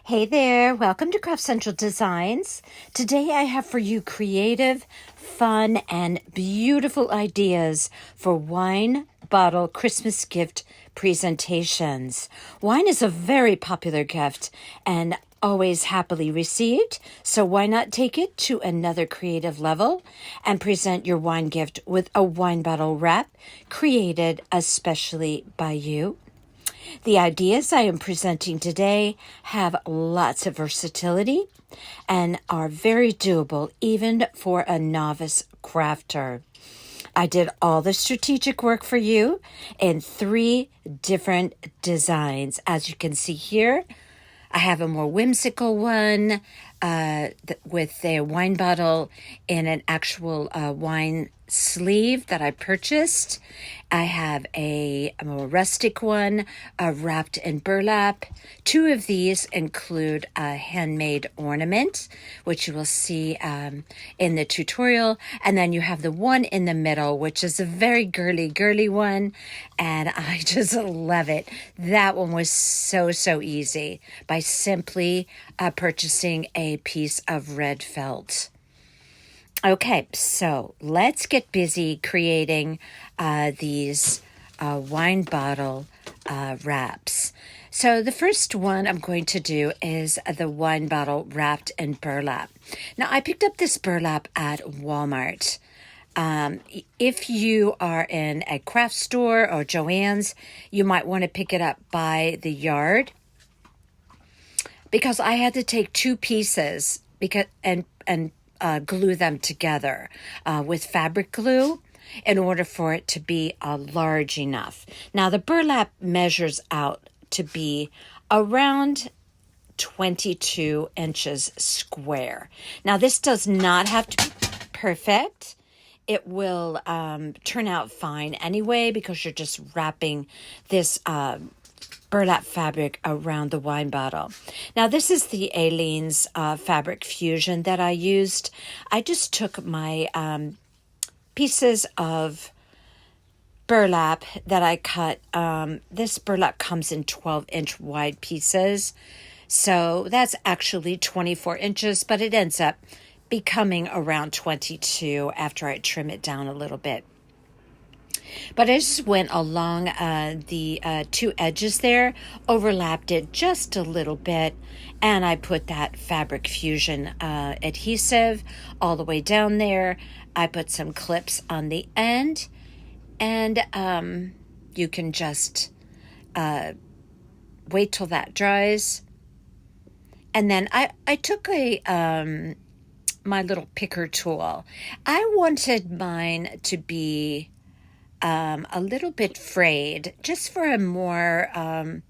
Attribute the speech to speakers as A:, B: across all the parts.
A: Hey there, welcome to Craft Central Designs. Today I have for you creative, fun, and beautiful ideas for wine bottle Christmas gift presentations. Wine is a very popular gift and always happily received, so why not take it to another creative level and present your wine gift with a wine bottle wrap created especially by you? The ideas I am presenting today have lots of versatility and are very doable even for a novice crafter. I did all the strategic work for you in 3 different designs. As you can see here, I have a more whimsical one with a wine bottle in an actual wine sleeve that I purchased. I have a more rustic one wrapped in burlap. 2 of these include a handmade ornament, which you will see in the tutorial. And then you have the one in the middle, which is a very girly one. And I just love it. That one was so easy by simply purchasing a piece of red felt. Okay, so let's get busy creating these wine bottle wraps. So the first one I'm going to do is the wine bottle wrapped in burlap. Now, I picked up this burlap at Walmart. If you are in a craft store or Joann's, you might want to pick it up by the yard, because I had to take 2 pieces and glue them together with fabric glue in order for it to be large enough. Now, the burlap measures out to be around 22 inches square. Now, this does not have to be perfect. It will turn out fine anyway, because you're just wrapping this burlap fabric around the wine bottle. Now, this is the Aleene's fabric fusion that I used. I just took my pieces of burlap that I cut. This burlap comes in 12-inch wide pieces. So that's actually 24 inches, but it ends up becoming around 22 after I trim it down a little bit. But I just went along the 2 edges there, overlapped it just a little bit, and I put that fabric fusion adhesive all the way down there. I put some clips on the end, and you can just wait till that dries. And then I took my little picker tool. I wanted mine to be a little bit frayed, just for a more, a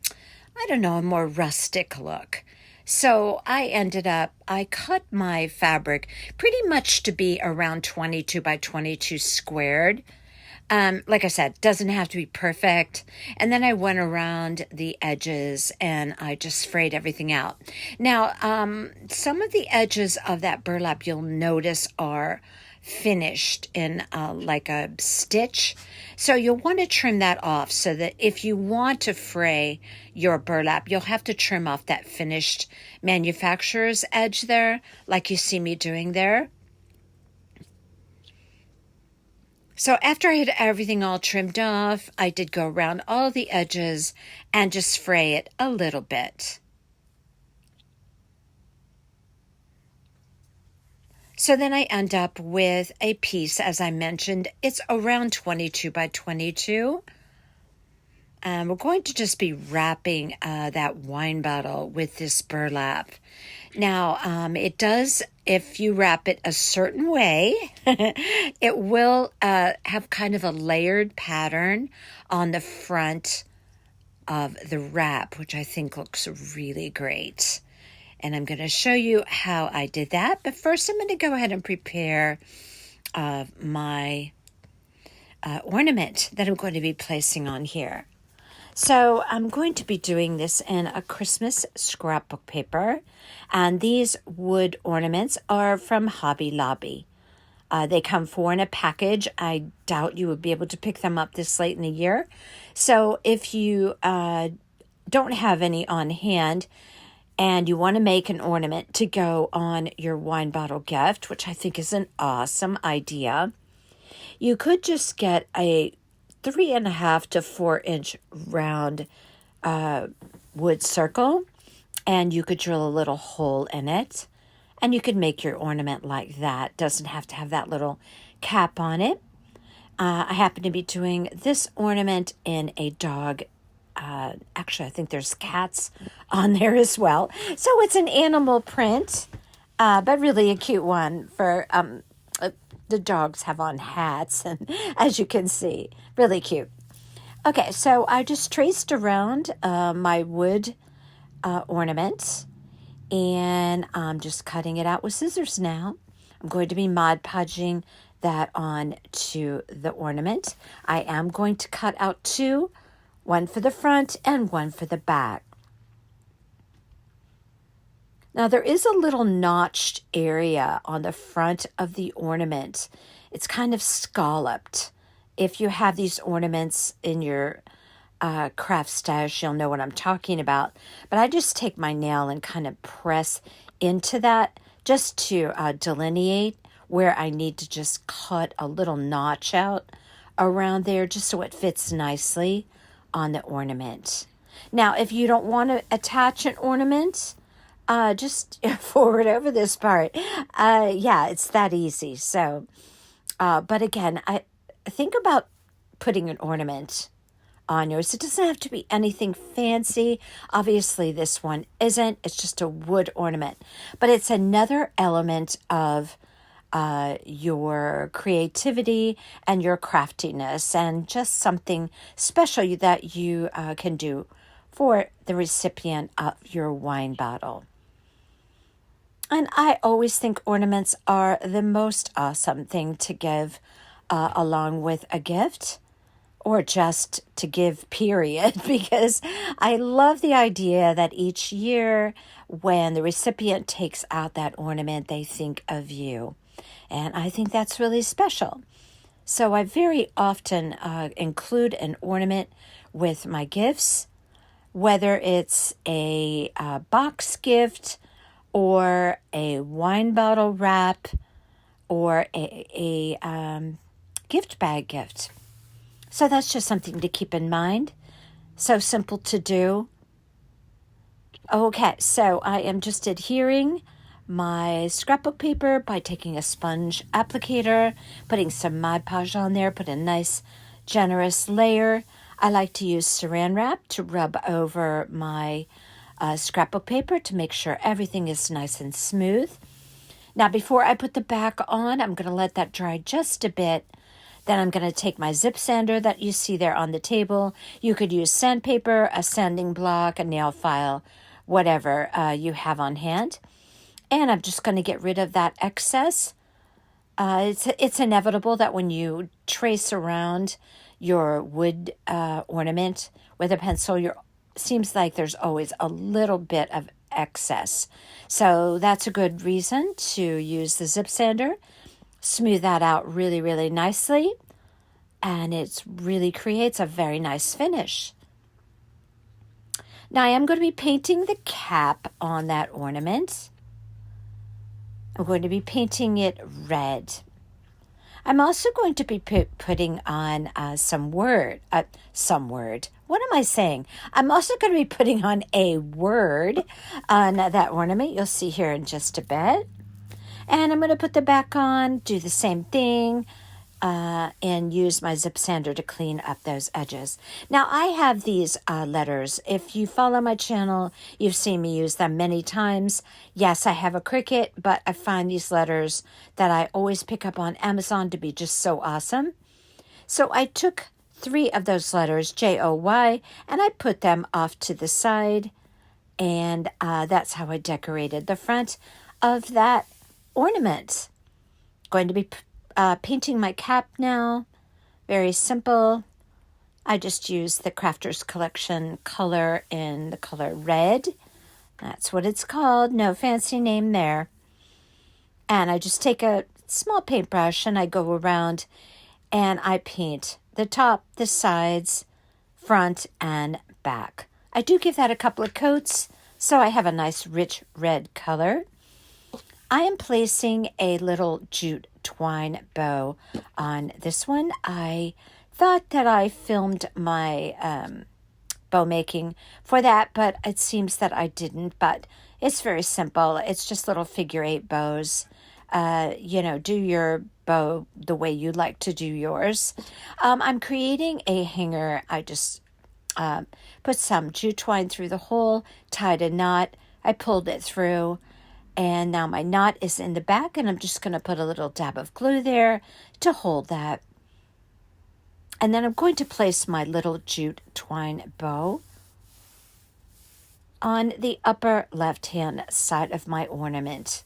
A: more rustic look. So I cut my fabric pretty much to be around 22 by 22 squared. Like I said, doesn't have to be perfect. And then I went around the edges and I just frayed everything out. Now, some of the edges of that burlap you'll notice are finished in like a stitch. So you'll want to trim that off, so that if you want to fray your burlap, you'll have to trim off that finished manufacturer's edge there, like you see me doing there. So after I had everything all trimmed off, I did go around all the edges and just fray it a little bit. So then I end up with a piece, as I mentioned, it's around 22 by 22. We're going to just be wrapping that wine bottle with this burlap. Now, it does, if you wrap it a certain way, it will have kind of a layered pattern on the front of the wrap, which I think looks really great. And I'm going to show you how I did that. But first, I'm going to go ahead and prepare my ornament that I'm going to be placing on here. So I'm going to be doing this in a Christmas scrapbook paper. And these wood ornaments are from Hobby Lobby. They come 4 in a package. I doubt you would be able to pick them up this late in the year. So if you don't have any on hand, and you want to make an ornament to go on your wine bottle gift, which I think is an awesome idea, you could just get a 3.5 to 4 inch round wood circle, and you could drill a little hole in it, and you could make your ornament like that. Doesn't have to have that little cap on it. I happen to be doing this ornament in a dog. Actually, I think there's cats on there as well. So it's an animal print, but really a cute one for the dogs have on hats, and as you can see, really cute. Okay, so I just traced around my wood ornament, and I'm just cutting it out with scissors now. I'm going to be Mod Podging that on to the ornament. I am going to cut out two, one for the front and one for the back. Now there is a little notched area on the front of the ornament. It's kind of scalloped. If you have these ornaments in your craft stash, you'll know what I'm talking about. But I just take my nail and kind of press into that just to delineate where I need to just cut a little notch out around there just so it fits nicely on the ornament. Now, if you don't want to attach an ornament, just forward over this part. Yeah, it's that easy. So, but again, I think about putting an ornament on yours. It doesn't have to be anything fancy. Obviously, this one isn't. It's just a wood ornament. But it's another element of your creativity and your craftiness, and just something special that you can do for the recipient of your wine bottle. And I always think ornaments are the most awesome thing to give along with a gift, or just to give, period, because I love the idea that each year when the recipient takes out that ornament, they think of you. And I think that's really special. So I very often include an ornament with my gifts, whether it's a box gift or a wine bottle wrap or a gift bag gift. So that's just something to keep in mind. So simple to do. Okay, so I am just adhering my scrapbook paper by taking a sponge applicator, putting some Mod Podge on there, put a nice generous layer. I like to use saran wrap to rub over my scrapbook paper to make sure everything is nice and smooth. Now, before I put the back on, I'm going to let that dry just a bit. Then I'm going to take my zip sander that you see there on the table. You could use sandpaper, a sanding block, a nail file, whatever you have on hand. And I'm just going to get rid of that excess. It's inevitable that when you trace around your wood ornament with a pencil, seems like there's always a little bit of excess. So that's a good reason to use the zip sander. Smooth that out really, really nicely. And it really creates a very nice finish. Now I am going to be painting the cap on that ornament. I'm going to be painting it red. I'm also going to be putting on some word. What am I saying? I'm also going to be putting on a word on that ornament. You'll see here in just a bit. And I'm going to put the back on, do the same thing, and use my zip sander to clean up those edges. Now, I have these letters. If you follow my channel, you've seen me use them many times. Yes, I have a Cricut, but I find these letters that I always pick up on Amazon to be just so awesome. So I took 3 of those letters, J-O-Y, and I put them off to the side, and that's how I decorated the front of that ornament. Going to be painting my cap now. Very simple. I just use the Crafters Collection color in the color red. That's what it's called. No fancy name there. And I just take a small paintbrush and I go around and I paint the top, the sides, front, and back. I do give that a couple of coats So I have a nice rich red color. I am placing a little jute twine bow on this one. I thought that I filmed my bow making for that, but it seems that I didn't. But it's very simple. It's just little figure 8 bows. Do your bow the way you like to do yours. I'm creating a hanger. I just put some jute twine through the hole, tied a knot. I pulled it through, and now my knot is in the back, and I'm just going to put a little dab of glue there to hold that. And then I'm going to place my little jute twine bow on the upper left-hand side of my ornament,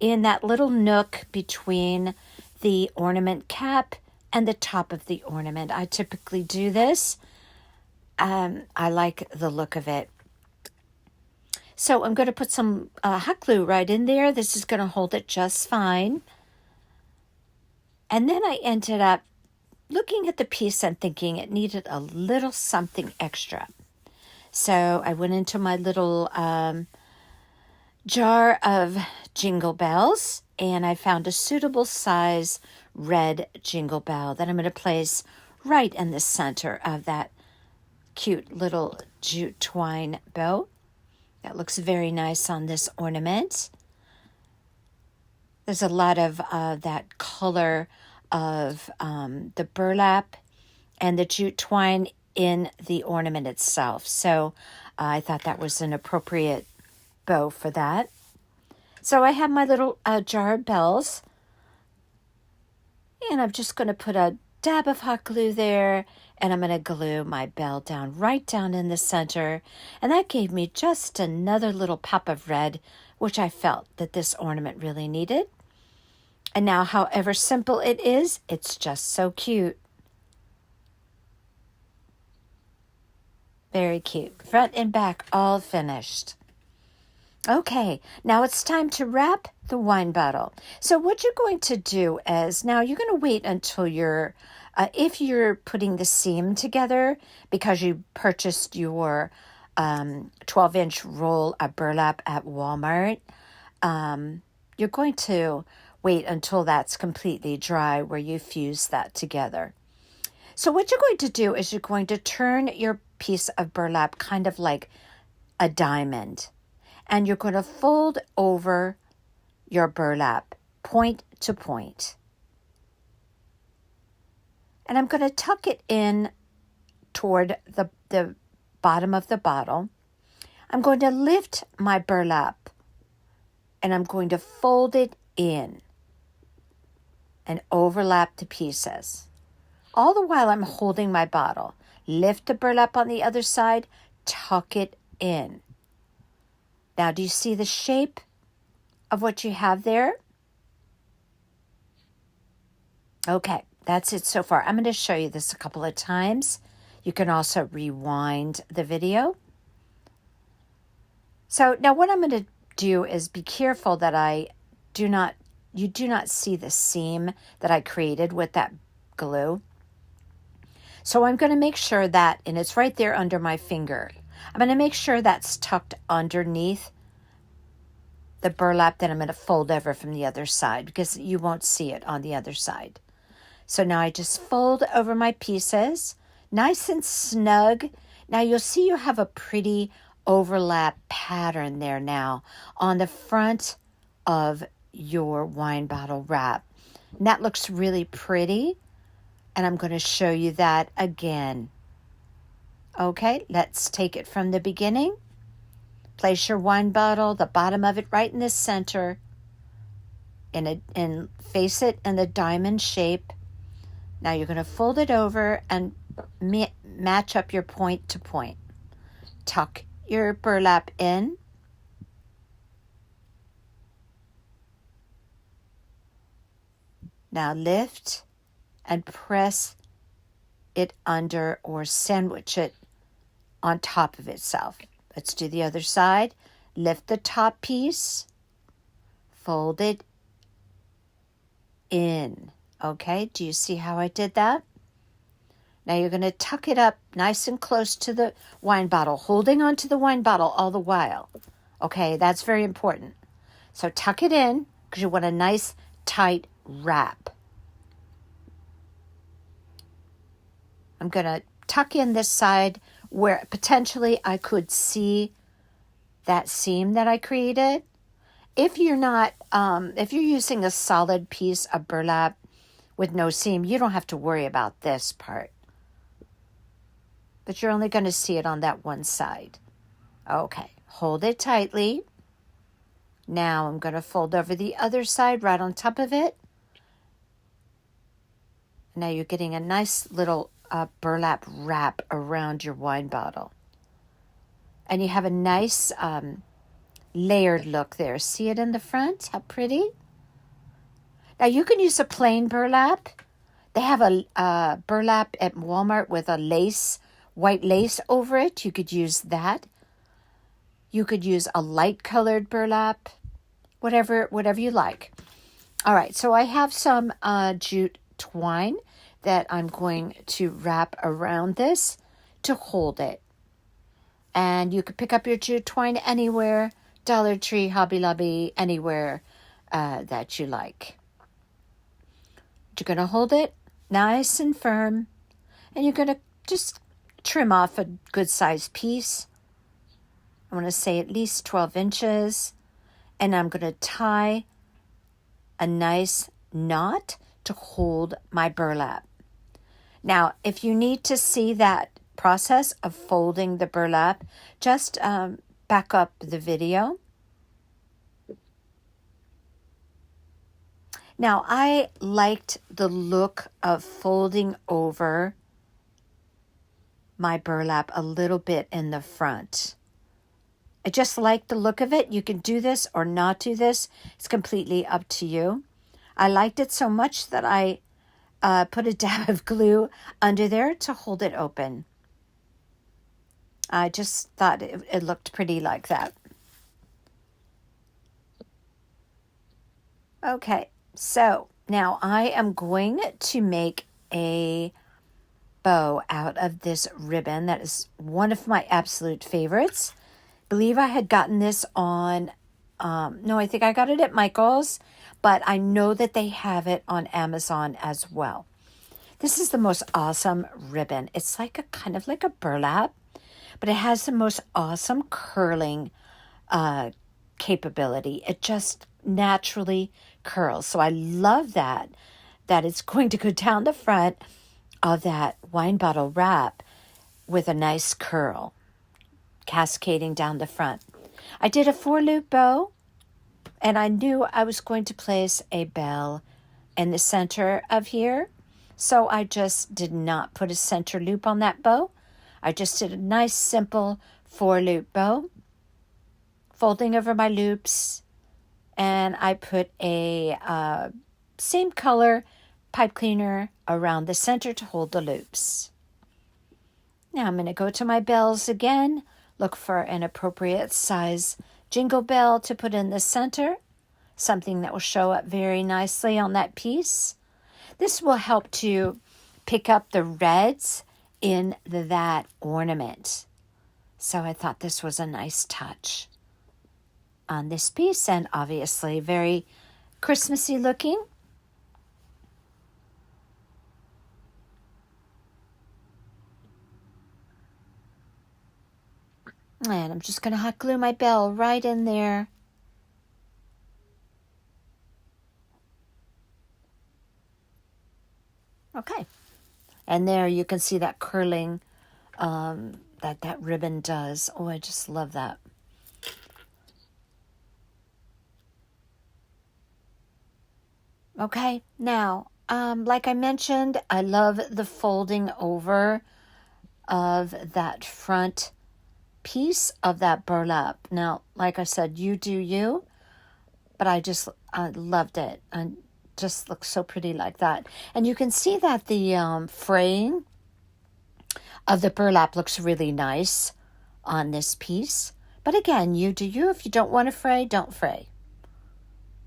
A: in that little nook between the ornament cap and the top of the ornament. I typically do this. I like the look of it. So I'm going to put some hot glue right in there. This is going to hold it just fine. And then I ended up looking at the piece and thinking it needed a little something extra. So I went into my little jar of jingle bells, and I found a suitable size red jingle bell that I'm going to place right in the center of that cute little jute twine bow. That looks very nice on this ornament. There's a lot of that color of the burlap and the jute twine in the ornament itself. So I thought that was an appropriate bow for that. So I have my little jar of bells, and I'm just going to put a dab of hot glue there, and I'm going to glue my bell down right down in the center. And that gave me just another little pop of red, which I felt that this ornament really needed. And now, however simple it is, it's just so cute. Very cute. Front and back all finished. Okay, now it's time to wrap the wine bottle. So what you're going to do is, now you're going to wait until if you're putting the seam together because you purchased your 12-inch roll of burlap at Walmart, you're going to wait until that's completely dry where you fuse that together. So what you're going to do is you're going to turn your piece of burlap kind of like a diamond, and you're going to fold over your burlap point to point. And I'm going to tuck it in toward the bottom of the bottle. I'm going to lift my burlap, and I'm going to fold it in and overlap the pieces. All the while I'm holding my bottle. Lift the burlap on the other side, tuck it in. Now, do you see the shape of what you have there? Okay, that's it so far. I'm going to show you this a couple of times. You can also rewind the video. So now what I'm going to do is be careful that you do not see the seam that I created with that glue. So I'm going to make sure that, and it's right there under my finger, I'm going to make sure that's tucked underneath the burlap that I'm going to fold over from the other side, because you won't see it on the other side. So now I just fold over my pieces, nice and snug. Now you'll see you have a pretty overlap pattern there now on the front of your wine bottle wrap. And that looks really pretty. And I'm going to show you that again. Okay, let's take it from the beginning. Place your wine bottle, the bottom of it right in the center, and face it in the diamond shape. Now you're going to fold it over and match up your point to point. Tuck your burlap in. Now lift and press it under or sandwich it on top of itself. Let's do the other side. Lift the top piece, fold it in. Okay, do you see how I did that? Now you're going to tuck it up nice and close to the wine bottle, holding onto the wine bottle all the while. Okay, that's very important. So tuck it in because you want a nice tight wrap. I'm going to tuck in this side where potentially I could see that seam that I created. If you're not, if you're using a solid piece of burlap with no seam, you don't have to worry about this part. But you're only going to see it on that one side. Okay, hold it tightly. Now I'm going to fold over the other side right on top of it. Now you're getting a nice little burlap wrap around your wine bottle. And you have a nice layered look there. See it in the front? How pretty. Now you can use a plain burlap. They have a burlap at Walmart with a lace, white lace over it. You could use that. You could use a light colored burlap, whatever you like. All right, so I have some jute twine that I'm going to wrap around this to hold it. And you could pick up your jute twine anywhere, Dollar Tree, Hobby Lobby, anywhere that you like. You're going to hold it nice and firm, and you're going to just trim off a good sized piece. I want to say at least 12 inches, and I'm going to tie a nice knot to hold my burlap. Now, if you need to see that process of folding the burlap, just back up the video. Now, I liked the look of folding over my burlap a little bit in the front. I just like the look of it. You can do this or not do this. It's completely up to you. I liked it so much that I put a dab of glue under there to hold it open. I just thought it looked pretty like that. Okay, so now I am going to make a bow out of this ribbon. That is one of my absolute favorites. I believe I had gotten this on, no, I think I got it at Michael's, but I know that they have it on Amazon as well. This is the most awesome ribbon. It's like a kind of like a burlap, but it has the most awesome curling capability. It just naturally curls. So I love that it's going to go down the front of that wine bottle wrap with a nice curl cascading down the front. I did a 4-loop bow, and I knew I was going to place a bell in the center of here. So I just did not put a center loop on that bow. I just did a nice simple 4-loop bow, folding over my loops, and I put a same color pipe cleaner around the center to hold the loops. Now I'm going to go to my bells again, look for an appropriate size jingle bell to put in the center, something that will show up very nicely on that piece. This will help to pick up the reds in that ornament. So I thought this was a nice touch on this piece, and obviously very Christmassy looking. And I'm just going to hot glue my bell right in there. Okay. And there you can see that curling that ribbon does. Oh, I just love that. Okay, now, like I mentioned, I love the folding over of that front piece of that burlap. Now, like I said, you do you, but I loved it. And just looks so pretty like that. And you can see that the fraying of the burlap looks really nice on this piece. But again, you do you. If you don't want to fray, don't fray.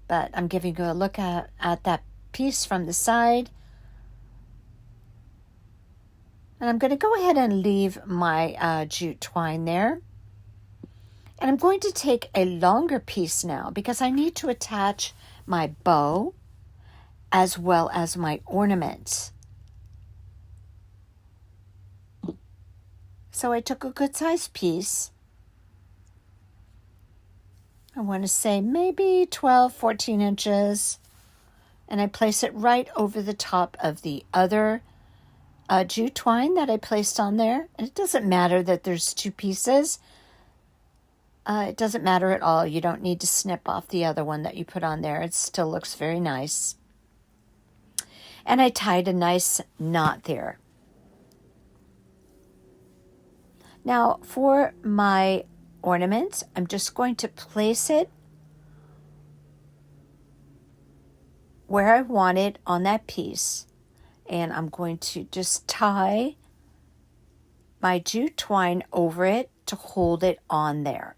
A: But I'm giving you a look at that piece from the side. And I'm going to go ahead and leave my jute twine there. And I'm going to take a longer piece now because I need to attach my bow as well as my ornaments. So I took a good sized piece. I want to say maybe 12, 14 inches. And I place it right over the top of the other jute twine that I placed on there. And it doesn't matter that there's two pieces. It doesn't matter at all. You don't need to snip off the other one that you put on there. It still looks very nice. And I tied a nice knot there. Now for my ornament, I'm just going to place it where I want it on that piece. And I'm going to just tie my jute twine over it to hold it on there.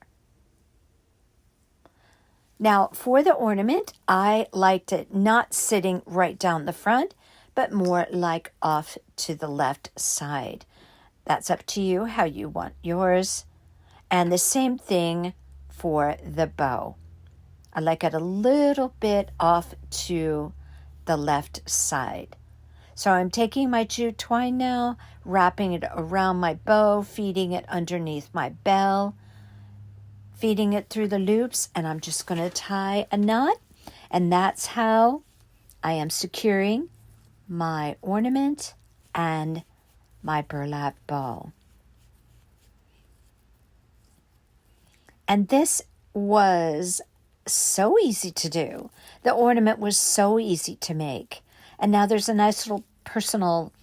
A: Now, for the ornament, I liked it not sitting right down the front, but more like off to the left side. That's up to you how you want yours. And the same thing for the bow. I like it a little bit off to the left side. So I'm taking my jute twine now, wrapping it around my bow, feeding it underneath my bell, feeding it through the loops, and I'm just going to tie a knot. And that's how I am securing my ornament and my burlap bow. And this was so easy to do. The ornament was so easy to make. And now there's a nice little personal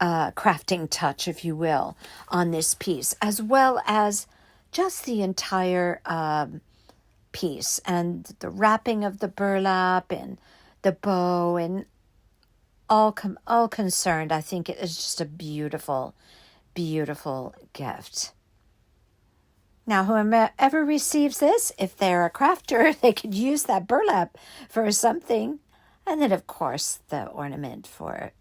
A: crafting touch, if you will, on this piece, as well as just the entire piece and the wrapping of the burlap and the bow and all concerned. I think it is just a beautiful, beautiful gift. Now, whoever receives this, if they're a crafter, they could use that burlap for something. And then, of course, the ornament for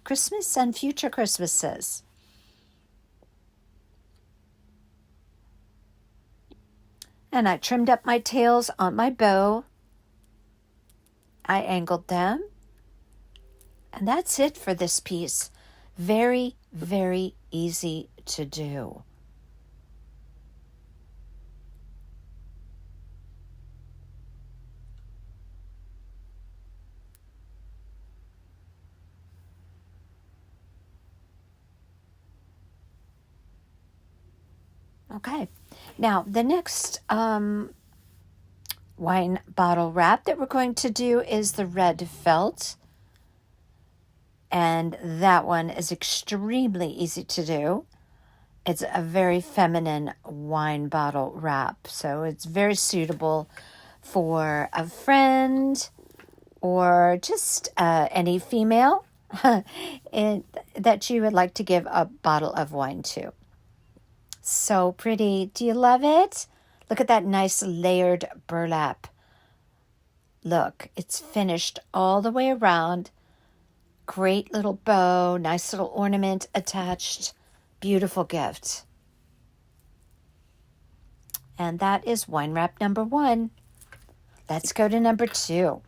A: Christmas and future Christmases. And I trimmed up my tails on my bow. I angled them. And that's it for this piece. Very, very easy to do. Okay, now the next wine bottle wrap that we're going to do is the red felt. And that one is extremely easy to do. It's a very feminine wine bottle wrap, so it's very suitable for a friend or just any female that you would like to give a bottle of wine to. So pretty. Do you love it? Look at that nice layered burlap. Look, it's finished all the way around. Great little bow, nice little ornament attached. Beautiful gift. And that is wine wrap number 1. Let's go to number 2.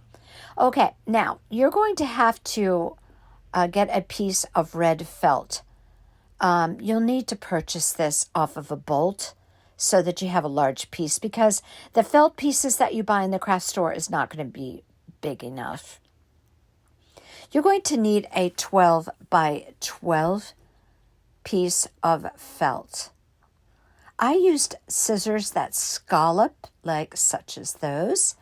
A: Okay, now you're going to have to get a piece of red felt. You'll need to purchase this off of a bolt so that you have a large piece, because the felt pieces that you buy in the craft store is not going to be big enough. You're going to need a 12 by 12 piece of felt. I used scissors that scallop, like such as those.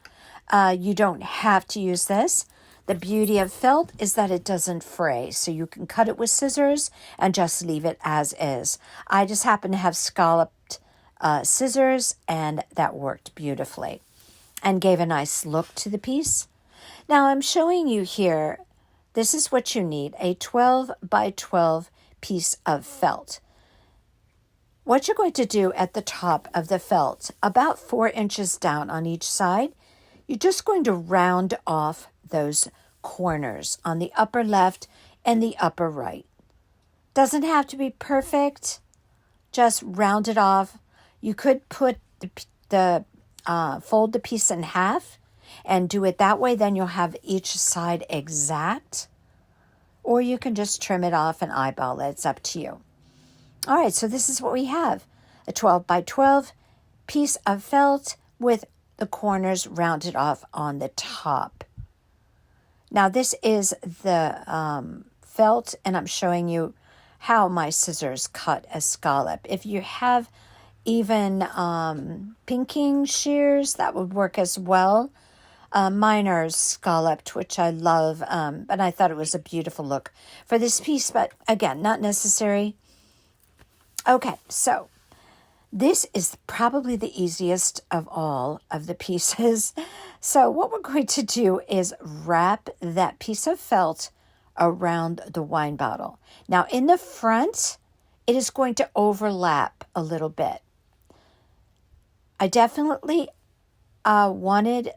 A: You don't have to use this. The beauty of felt is that it doesn't fray, so you can cut it with scissors and just leave it as is. I just happen to have scalloped scissors, and that worked beautifully and gave a nice look to the piece. Now I'm showing you here, this is what you need, a 12 by 12 piece of felt. What you're going to do at the top of the felt, about 4 inches down on each side, you're just going to round off those corners on the upper left and the upper right. Doesn't have to be perfect. Just round it off. You could put fold the piece in half and do it that way. Then you'll have each side exact. Or you can just trim it off and eyeball it. It's up to you. All right, so this is what we have. A 12 by 12 piece of felt with the corners rounded off on the top. Now this is the felt, and I'm showing you how my scissors cut a scallop. If you have even pinking shears, that would work as well. Mine are scalloped, which I love, but I thought it was a beautiful look for this piece, but again, not necessary. Okay, so this is probably the easiest of all of the pieces. So what we're going to do is wrap that piece of felt around the wine bottle. Now in the front, it is going to overlap a little bit. I definitely wanted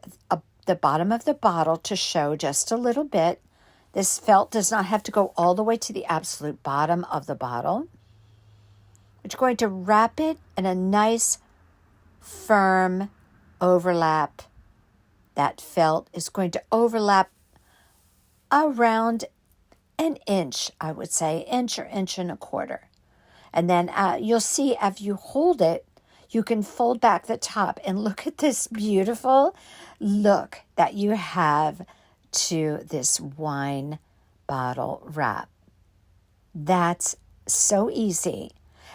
A: the bottom of the bottle to show just a little bit. This felt does not have to go all the way to the absolute bottom of the bottle. We're going to wrap it in a nice, firm overlap. That felt is going to overlap around an inch, I would say, inch or inch and a quarter. And then you'll see if you hold it, you can fold back the top and look at this beautiful look that you have to this wine bottle wrap. That's so easy.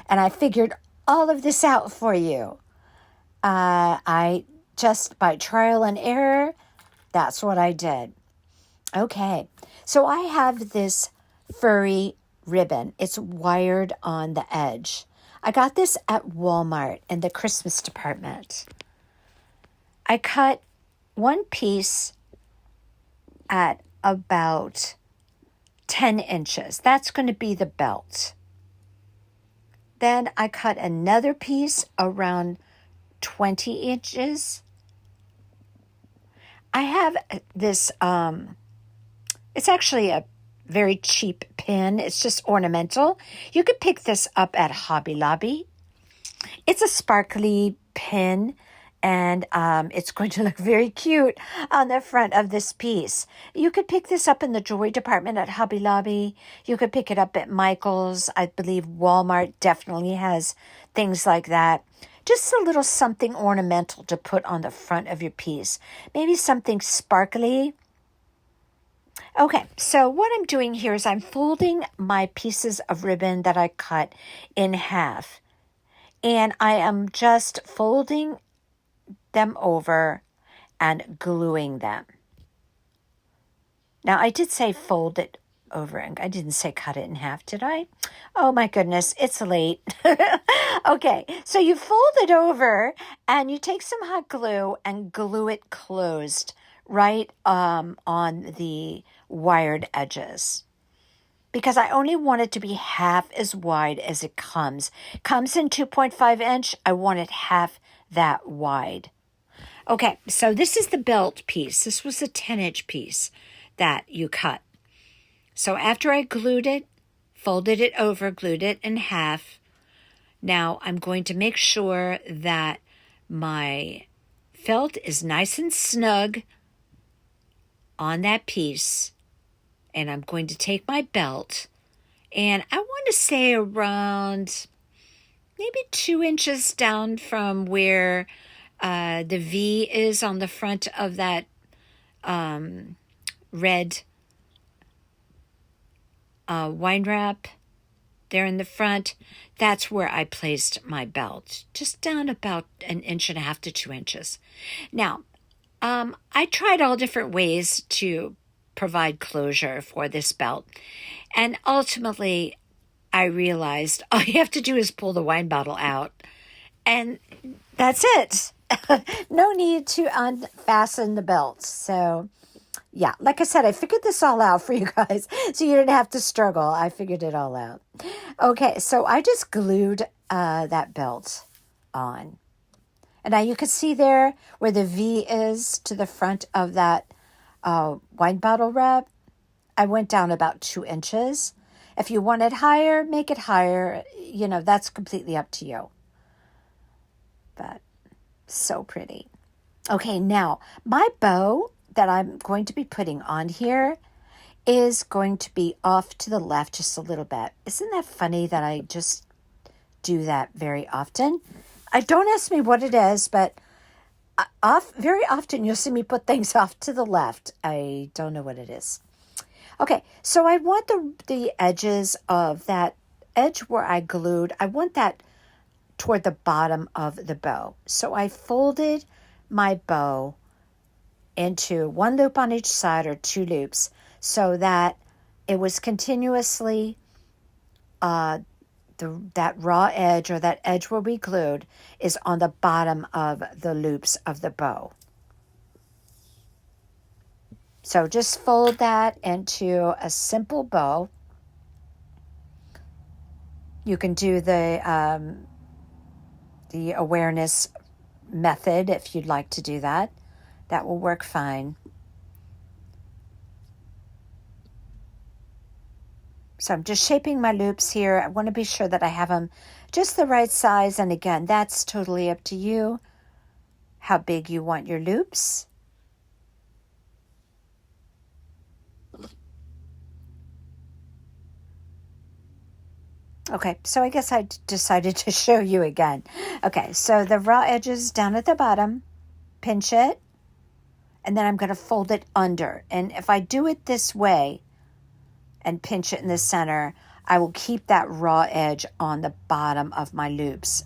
A: And I figured all of this out for you. I just, by trial and error, that's what I did. Okay, so I have this furry ribbon. It's wired on the edge. I got this at Walmart in the Christmas department. I cut one piece at about 10 inches. That's going to be the belt. Then I cut another piece around 20 inches. I have this, it's actually a very cheap pin. It's just ornamental. You could pick this up at Hobby Lobby. It's a sparkly pin, and it's going to look very cute on the front of this piece. You could pick this up in the jewelry department at Hobby Lobby. You could pick it up at Michael's. I believe Walmart definitely has things like that. Just a little something ornamental to put on the front of your piece. Maybe something sparkly. Okay, so what I'm doing here is I'm folding my pieces of ribbon that I cut in half. And I am just folding them over and gluing them. Now, I did say fold it over, and I didn't say cut it in half, did I? Oh my goodness, it's late. Okay, so you fold it over and you take some hot glue and glue it closed right on the wired edges. Because I only want it to be half as wide as it comes. Comes in 2.5 inch, I want it half that wide. Okay, so this is the belt piece. This was a 10-inch piece that you cut. So after I glued it, folded it over, glued it in half, now I'm going to make sure that my felt is nice and snug on that piece. And I'm going to take my belt, and I want to say around maybe 2 inches down from where the V is on the front of that red wine wrap there in the front. That's where I placed my belt, just down about 1.5 inches to 2 inches. Now, I tried all different ways to provide closure for this belt, and ultimately I realized all you have to do is pull the wine bottle out, and that's it. No need to unfasten the belt. So yeah, like I said, I figured this all out for you guys, so you didn't have to struggle. I figured it all out. Okay, so I just glued that belt on. And now you can see there where the V is to the front of that wine bottle wrap. I went down about 2 inches If you want it higher, make it higher. You know, that's completely up to you. But so pretty. Okay, now my bow that I'm going to be putting on here is going to be off to the left just a little bit. Isn't that funny that I just do that very often? Don't ask me what it is, but very often you'll see me put things off to the left. I don't know what it is. Okay, so I want the edges of that edge where I glued, I want that toward the bottom of the bow. So I folded my bow into one loop on each side or two loops so that it was continuously that raw edge, or that edge where we glued, is on the bottom of the loops of the bow. So just fold that into a simple bow. You can do the awareness method if you'd like to do that. That will work fine. So I'm just shaping my loops here. I want to be sure that I have them just the right size. And again, that's totally up to you, how big you want your loops. Okay, so I guess I decided to show you again. Okay, so the raw edges down at the bottom, pinch it, and then I'm going to fold it under. And if I do it this way and pinch it in the center, I will keep that raw edge on the bottom of my loops.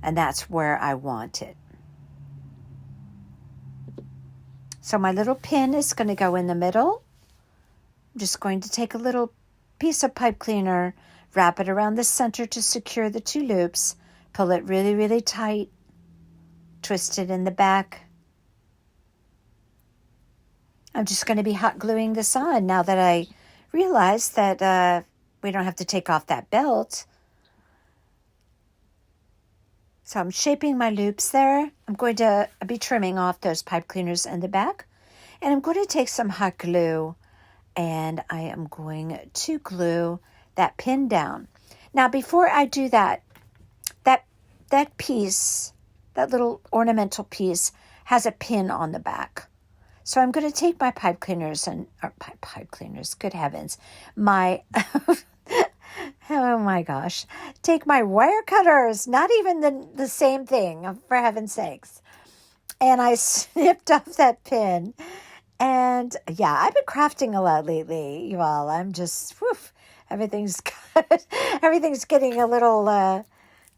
A: And that's where I want it. So my little pin is going to go in the middle. I'm just going to take a little piece of pipe cleaner, wrap it around the center to secure the two loops, pull it really, really tight, twist it in the back. I'm just going to be hot gluing this on now that I realize that we don't have to take off that belt. So I'm shaping my loops there. I'm going to be trimming off those pipe cleaners in the back. And I'm going to take some hot glue and I am going to glue that pin down. Now, before I do that, that piece, that little ornamental piece, has a pin on the back. So I'm going to take my pipe cleaners good heavens, oh my gosh, take my wire cutters, not even the same thing, for heaven's sakes. And I snipped off that pin. And yeah, I've been crafting a lot lately, you all. I'm just, everything's getting a little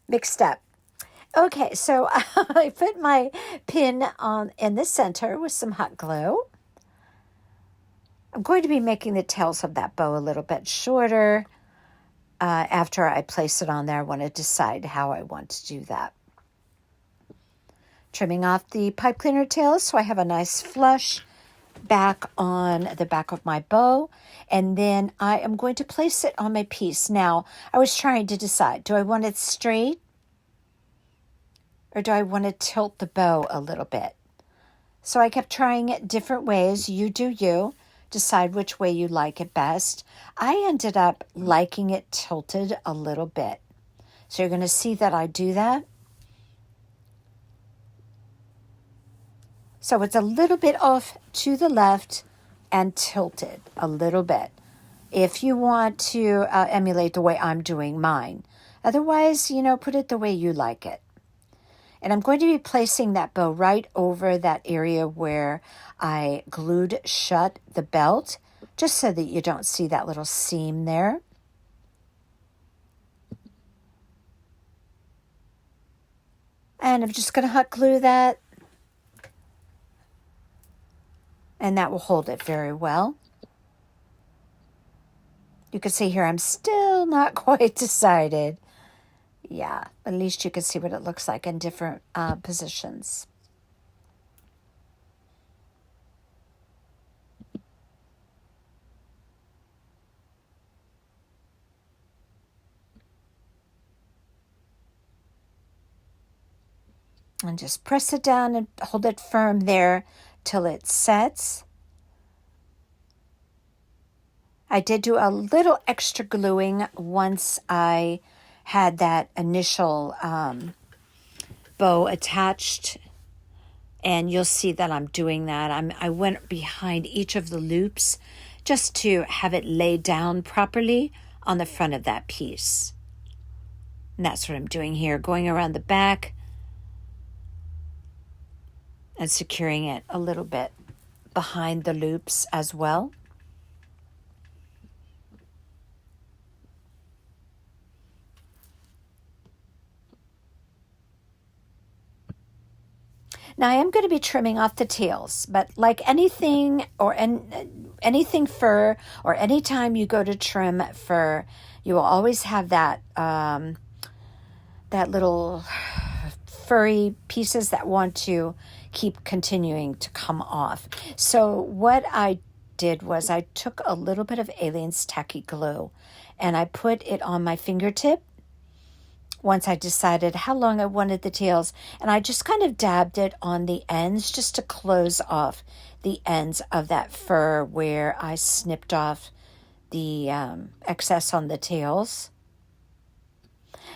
A: mixed up. Okay, so I put my pin in the center with some hot glue. I'm going to be making the tails of that bow a little bit shorter. After I place it on there, I want to decide how I want to do that. Trimming off the pipe cleaner tails so I have a nice flush back on the back of my bow. And then I am going to place it on my piece. Now, I was trying to decide, do I want it straight? Or do I want to tilt the bow a little bit? So I kept trying it different ways. You do you. Decide which way you like it best. I ended up liking it tilted a little bit. So you're going to see that I do that. So it's a little bit off to the left and tilted a little bit. If you want to emulate the way I'm doing mine. Otherwise, put it the way you like it. And I'm going to be placing that bow right over that area where I glued shut the belt, just so that you don't see that little seam there. And I'm just going to hot glue that. And that will hold it very well. You can see here I'm still not quite decided. Yeah, at least you can see what it looks like in different positions. And just press it down and hold it firm there till it sets. I did do a little extra gluing once I had that initial bow attached, and you'll see that I'm doing that. I went behind each of the loops just to have it laid down properly on the front of that piece. And that's what I'm doing here, going around the back and securing it a little bit behind the loops as well. Now I am going to be trimming off the tails, but like anything or anything fur, or anytime you go to trim fur, you will always have that that little furry pieces that want to keep continuing to come off. So what I did was I took a little bit of Alien's tacky glue and I put it on my fingertip once I decided how long I wanted the tails, and I just kind of dabbed it on the ends just to close off the ends of that fur where I snipped off the excess on the tails.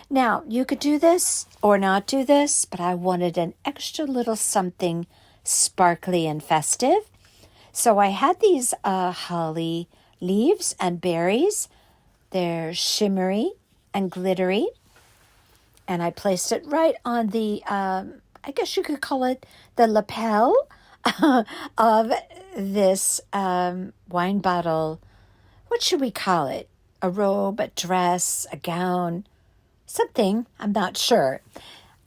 A: Now, you could do this or not do this, but I wanted an extra little something sparkly and festive. So I had these holly leaves and berries. They're shimmery and glittery. And I placed it right on the, I guess you could call it the lapel of this wine bottle. What should we call it? A robe, a dress, a gown, something. I'm not sure.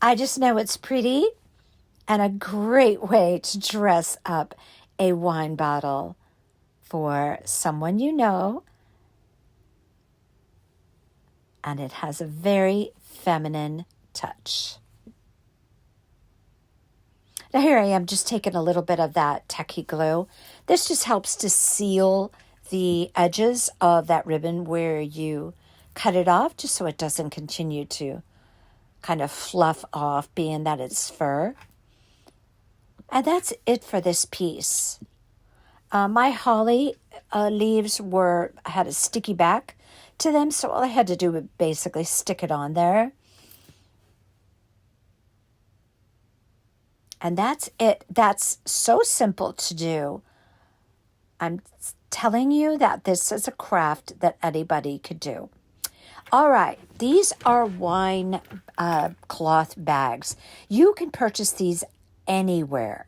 A: I just know it's pretty and a great way to dress up a wine bottle for someone you know. And it has a very feminine touch. Now here I am just taking a little bit of that tacky glue. This just helps to seal the edges of that ribbon where you cut it off, just so it doesn't continue to kind of fluff off, being that it's fur. And that's it for this piece. My holly leaves had a sticky back to them, so all I had to do was basically stick it on there. And that's it. That's so simple to do. I'm telling you that this is a craft that anybody could do. All right, these are wine cloth bags. You can purchase these anywhere,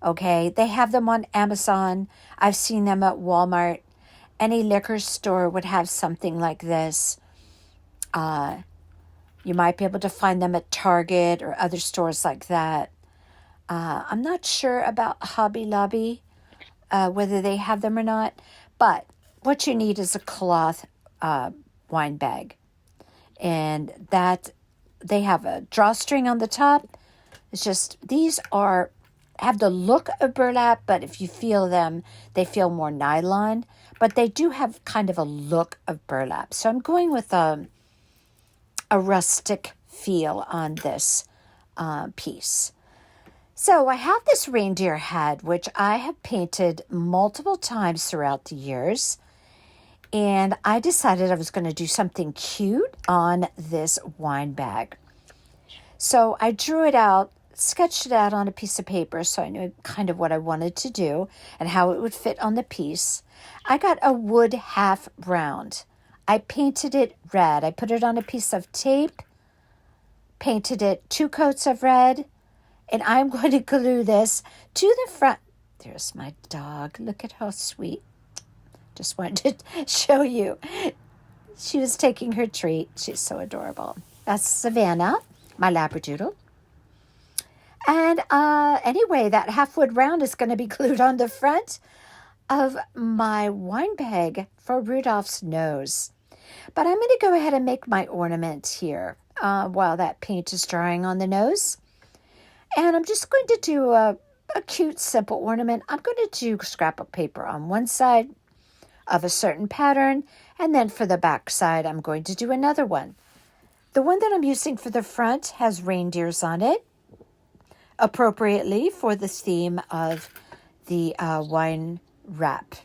A: okay? They have them on Amazon. I've seen them at Walmart. Any liquor store would have something like this. You might be able to find them at Target or other stores like that. I'm not sure about Hobby Lobby, whether they have them or not. But what you need is a cloth wine bag. And that they have a drawstring on the top. It's just, these have the look of burlap, but if you feel them, they feel more nylon. But they do have kind of a look of burlap. So I'm going with a rustic feel on this piece. So I have this reindeer head, which I have painted multiple times throughout the years. And I decided I was going to do something cute on this wine bag. So I drew it out, sketched it out on a piece of paper so I knew kind of what I wanted to do and how it would fit on the piece. I got a wood half round. I painted it red. I put it on a piece of tape, painted it 2 coats of red, and I'm going to glue this to the front. There's my dog. Look at how sweet. Just wanted to show you. She was taking her treat. She's so adorable. That's Savannah, my Labradoodle. And anyway, that half wood round is going to be glued on the front of my wine bag for Rudolph's nose. But I'm going to go ahead and make my ornament here while that paint is drying on the nose. And I'm just going to do a cute, simple ornament. I'm going to do scrapbook paper on one side of a certain pattern, and then for the back side, I'm going to do another one. The one that I'm using for the front has reindeers on it, appropriately for the theme of the wine wrap.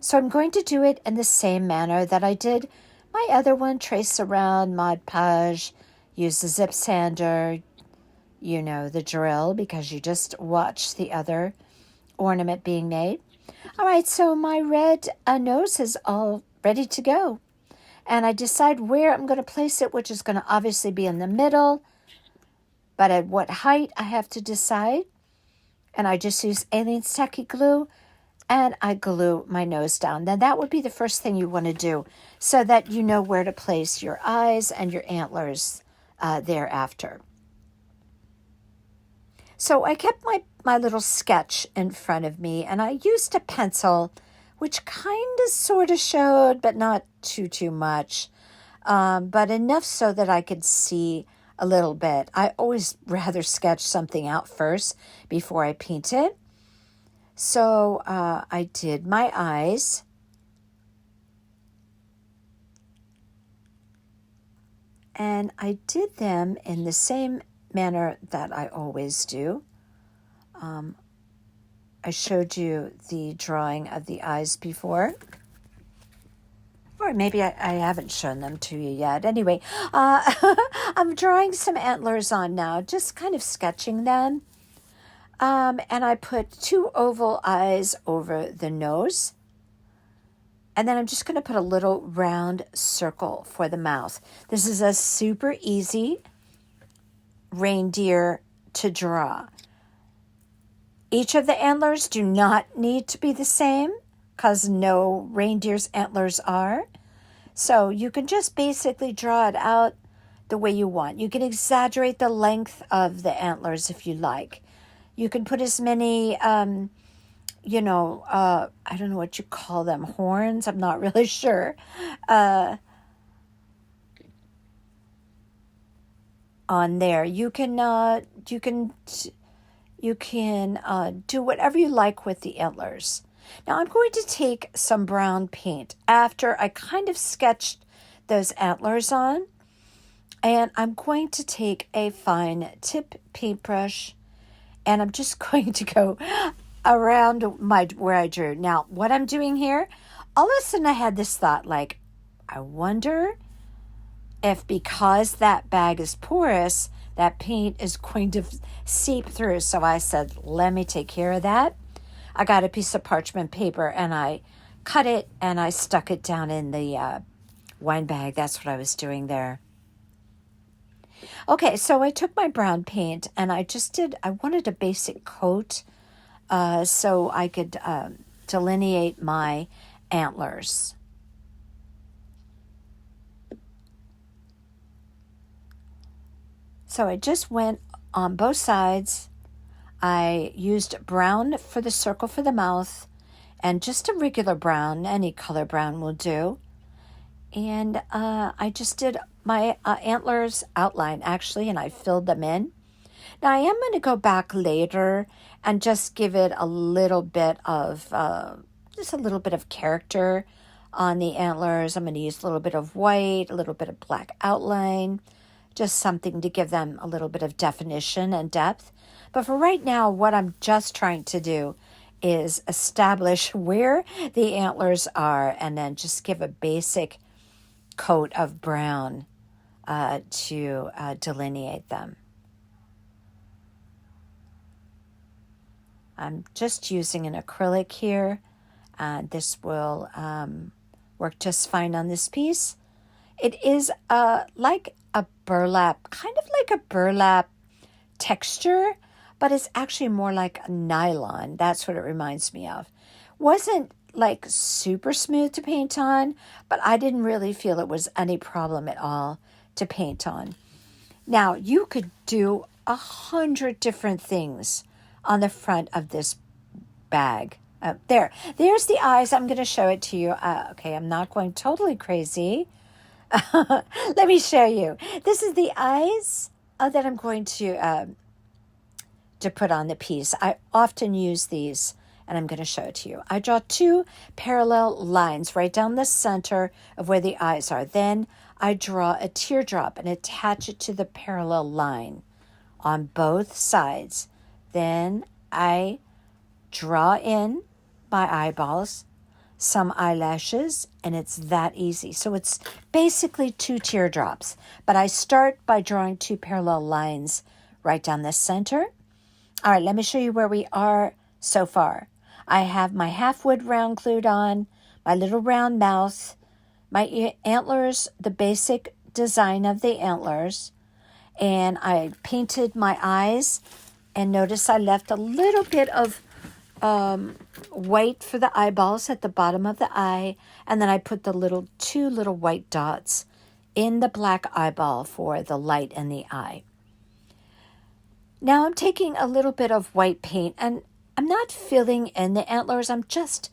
A: So I'm going to do it in the same manner that I did my other one, trace around, Mod Podge, use the zip sander, you know the drill because you just watched the other ornament being made. All right, so my red nose is all ready to go. And I decide where I'm going to place it, which is going to obviously be in the middle. But at what height, I have to decide. And I just use Aleene's Tacky Glue, and I glue my nose down. Then that would be the first thing you want to do so that you know where to place your eyes and your antlers thereafter. So I kept my little sketch in front of me, and I used a pencil, which kind of sort of showed, but not too much, but enough so that I could see a little bit. I always rather sketch something out first before I paint it. So I did my eyes. And I did them in the same manner that I always do. I showed you the drawing of the eyes before. Or maybe I haven't shown them to you yet. Anyway, I'm drawing some antlers on now, just kind of sketching them. And I put 2 oval eyes over the nose. And then I'm just going to put a little round circle for the mouth. This is a super easy reindeer to draw. Each of the antlers do not need to be the same because no reindeer's antlers are. So you can just basically draw it out the way you want. You can exaggerate the length of the antlers if you like. You can put as many, I don't know what you call them, horns. I'm not really sure. On there, you can do whatever you like with the antlers. Now I'm going to take some brown paint after I kind of sketched those antlers on, and I'm going to take a fine tip paintbrush, and I'm just going to go around where I drew. Now, what I'm doing here, all of a sudden I had this thought, like, I wonder if because that bag is porous, that paint is going to seep through. So I said, let me take care of that. I got a piece of parchment paper and I cut it and I stuck it down in the wine bag. That's what I was doing there. Okay, so I took my brown paint and I wanted a basic coat so I could delineate my antlers. So I just went on both sides. I used brown for the circle for the mouth and just a regular brown, any color brown will do. And I just did my antlers outline actually, and I filled them in. Now I am going to go back later and just give it a little bit of, character on the antlers. I'm going to use a little bit of white, a little bit of black outline, just something to give them a little bit of definition and depth. But for right now, what I'm just trying to do is establish where the antlers are and then just give a basic coat of brown to delineate them. I'm just using an acrylic here. This will work just fine on this piece. It is like a burlap, kind of like a burlap texture, but it's actually more like a nylon. That's what it reminds me of. Wasn't like super smooth to paint on, but I didn't really feel it was any problem at all to paint on. Now, you could do 100 different things on the front of this bag. There's the eyes. I'm going to show it to you. Okay, I'm not going totally crazy. Let me show you. This is the eyes that I'm going to put on the piece. I often use these, and I'm going to show it to you. I draw 2 parallel lines right down the center of where the eyes are. Then I draw a teardrop and attach it to the parallel line on both sides. Then I draw in my eyeballs, some eyelashes, and it's that easy. So it's basically 2 teardrops, but I start by drawing 2 parallel lines right down the center. All right, let me show you where we are so far. I have my half wood round glued on, my little round mouth, my antlers, the basic design of the antlers, and I painted my eyes, and notice I left a little bit of white for the eyeballs at the bottom of the eye, and then I put the 2 little white dots in the black eyeball for the light in the eye. Now I'm taking a little bit of white paint, and I'm not filling in the antlers. I'm just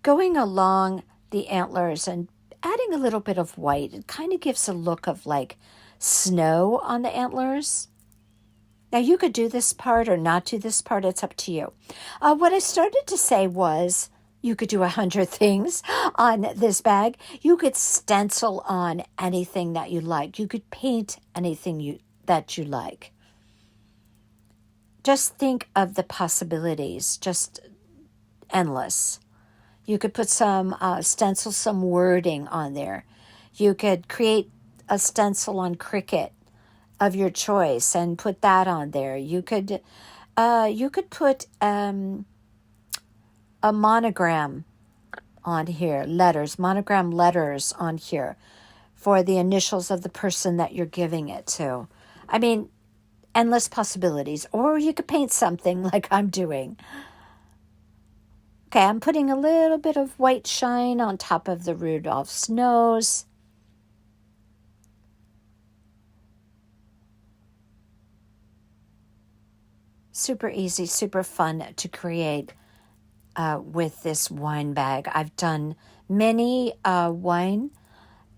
A: going along the antlers and adding a little bit of white. It kind of gives a look of like snow on the antlers. Now you could do this part or not do this part. It's up to you. What I started to say was you could do 100 things on this bag. You could stencil on anything that you like. You could paint anything that you like. Just think of the possibilities, just endless. You could put some stencil, some wording on there. You could create a stencil on Cricut of your choice and put that on there. You could put a monogram on here, monogram letters on here for the initials of the person that you're giving it to. I mean, endless possibilities. Or you could paint something like I'm doing. Okay, I'm putting a little bit of white shine on top of the Rudolph's nose. Super easy, super fun to create with this wine bag. I've done many wine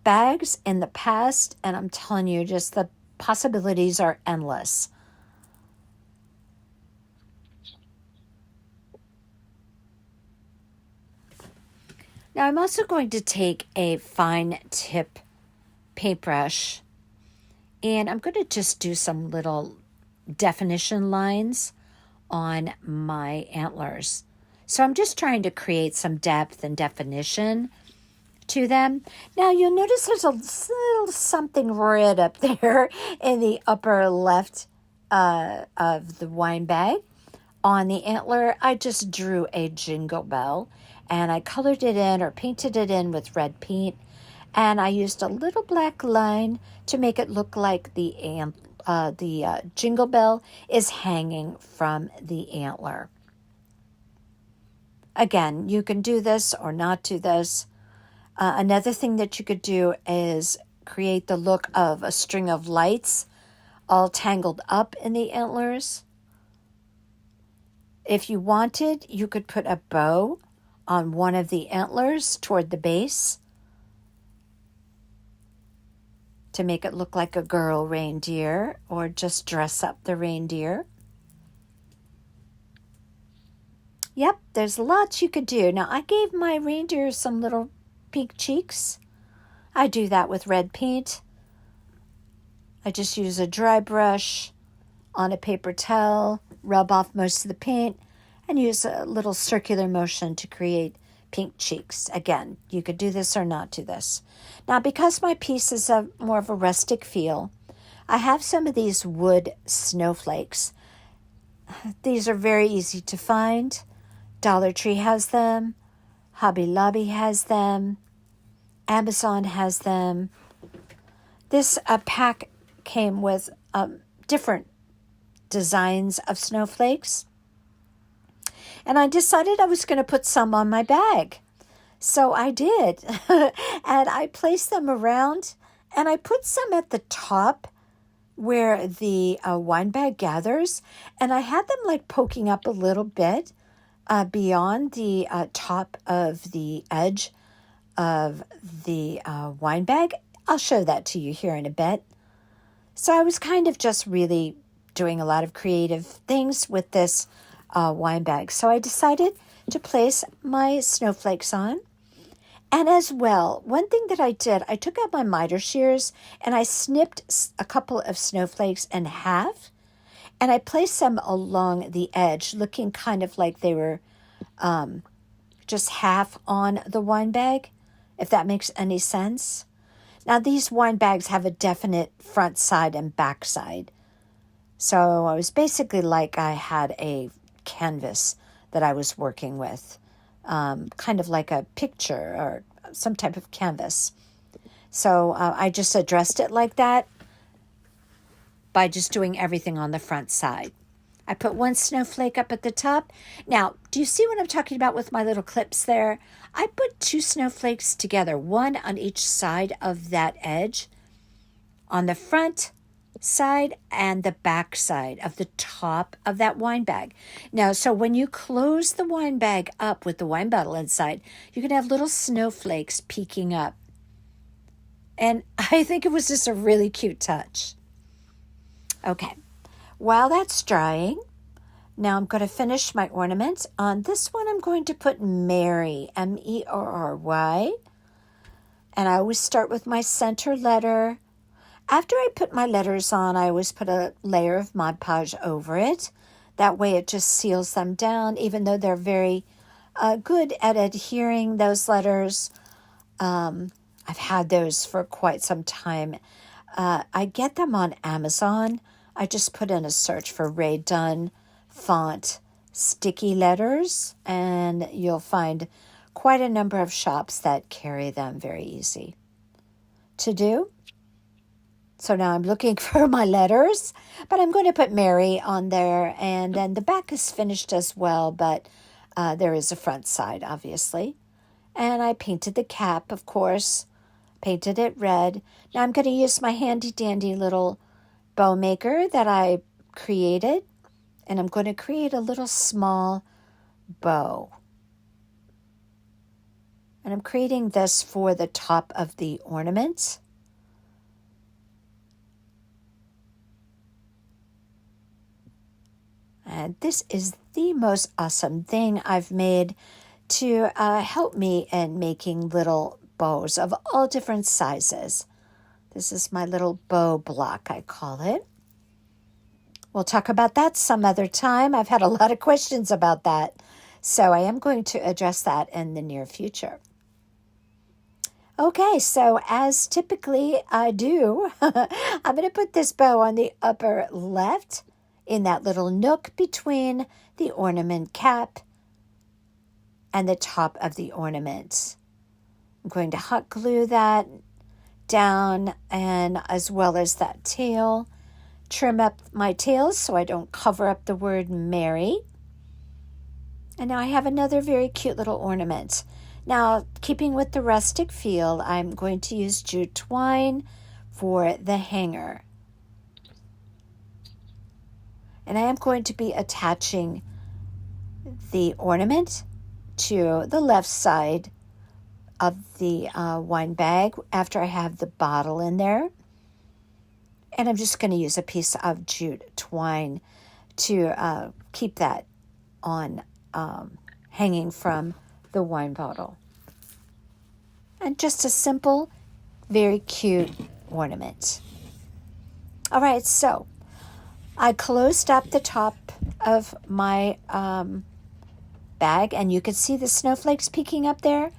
A: bags in the past, and I'm telling you, just the possibilities are endless. Now I'm also going to take a fine tip paintbrush, and I'm going to just do some little definition lines on my antlers. So I'm just trying to create some depth and definition to them. Now you'll notice there's a little something red up there in the upper left of the wine bag. On the antler, I just drew a jingle bell, and I colored it in or painted it in with red paint, and I used a little black line to make it look like the jingle bell is hanging from the antler. Again, you can do this or not do this. Another thing that you could do is create the look of a string of lights all tangled up in the antlers. If you wanted, you could put a bow on one of the antlers toward the base to make it look like a girl reindeer, or just dress up the reindeer. Yep, there's lots you could do. Now, I gave my reindeer some little pink cheeks. I do that with red paint. I just use a dry brush on a paper towel, rub off most of the paint, and use a little circular motion to create pink cheeks. Again, you could do this or not do this. Now, because my piece is more of a rustic feel, I have some of these wood snowflakes. These are very easy to find. Dollar Tree has them. Hobby Lobby has them. Amazon has them. This pack came with different designs of snowflakes. And I decided I was going to put some on my bag. So I did. And I placed them around, and I put some at the top where the wine bag gathers. And I had them like poking up a little bit beyond the top of the edge of the wine bag. I'll show that to you here in a bit. So I was kind of just really doing a lot of creative things with this wine bag. So I decided to place my snowflakes on. And as well, one thing that I did, I took out my miter shears and I snipped a couple of snowflakes in half, and I placed them along the edge, looking kind of like they were just half on the wine bag, if that makes any sense. Now, these wine bags have a definite front side and back side. So it was basically like I had a canvas that I was working with, kind of like a picture or some type of canvas. So I just addressed it like that by just doing everything on the front side. I put one snowflake up at the top. Now, do you see what I'm talking about with my little clips there? I put two snowflakes together, one on each side of that edge, on the front side and the back side of the top of that wine bag. Now, so when you close the wine bag up with the wine bottle inside, you can have little snowflakes peeking up. And I think it was just a really cute touch. Okay, while that's drying, now I'm going to finish my ornament. On this one, I'm going to put Mary, M-E-R-R-Y. And I always start with my center letter. After I put my letters on, I always put a layer of Mod Podge over it. That way it just seals them down, even though they're very good at adhering, those letters. I've had those for quite some time. I get them on Amazon. I just put in a search for Ray Dunn font sticky letters, and you'll find quite a number of shops that carry them very easy to do. So now I'm looking for my letters, but I'm going to put Mary on there, and then the back is finished as well, but there is a front side, obviously. And I painted the cap, of course, painted it red. Now I'm going to use my handy-dandy little bow maker that I created, and I'm going to create a little small bow. And I'm creating this for the top of the ornament. And this is the most awesome thing I've made to help me in making little bows of all different sizes. This is my little bow block, I call it. We'll talk about that some other time. I've had a lot of questions about that, so I am going to address that in the near future. Okay, so as typically I do, I'm going to put this bow on the upper left in that little nook between the ornament cap and the top of the ornament. I'm going to hot glue that down, and as well as that tail. Trim up my tails so I don't cover up the word Mary. And now I have another very cute little ornament. Now, keeping with the rustic feel, I'm going to use jute twine for the hanger. And I am going to be attaching the ornament to the left side of the wine bag after I have the bottle in there. And I'm just going to use a piece of jute twine to keep that on hanging from the wine bottle. And just a simple, very cute ornament. All right, so I closed up the top of my bag, and you can see the snowflakes peeking up there.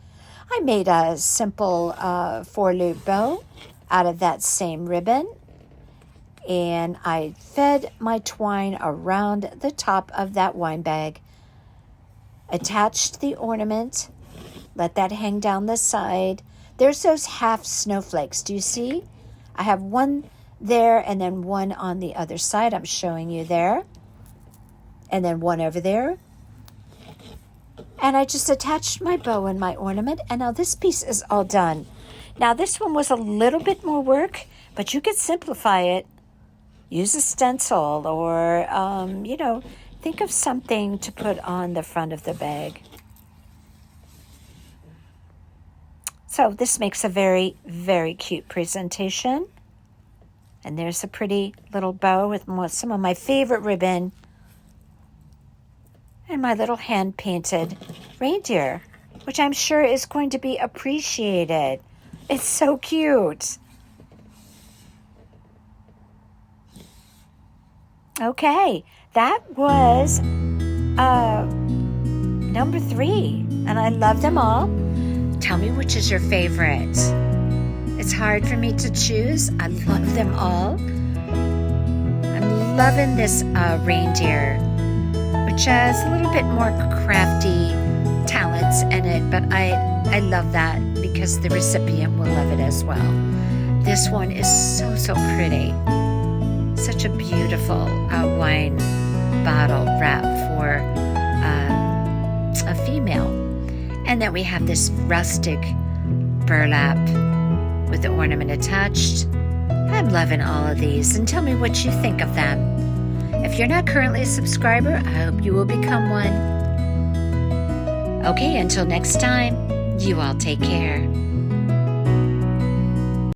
A: I made a simple 4-loop bow out of that same ribbon, and I fed my twine around the top of that wine bag, attached the ornament, let that hang down the side. There's those half snowflakes. Do you see? I have one there and then one on the other side. I'm showing you there. And then one over there. And I just attached my bow and my ornament. And now this piece is all done. Now this one was a little bit more work, but you could simplify it. Use a stencil or, think of something to put on the front of the bag. So this makes a very, very cute presentation. And there's a pretty little bow with some of my favorite ribbon. And my little hand-painted reindeer, which I'm sure is going to be appreciated. It's so cute. Okay, that was number 3. And I love them all. Tell me which is your favorite. It's hard for me to choose. I love them all. I'm loving this reindeer, which has a little bit more crafty talents in it, but I love that because the recipient will love it as well. This one is so pretty. Such a beautiful wine bottle wrap for a female. And then we have this rustic burlap with the ornament attached. I'm loving all of these, and tell me what you think of them. If you're not currently a subscriber, I hope you will become one. Okay, until next time, you all take care.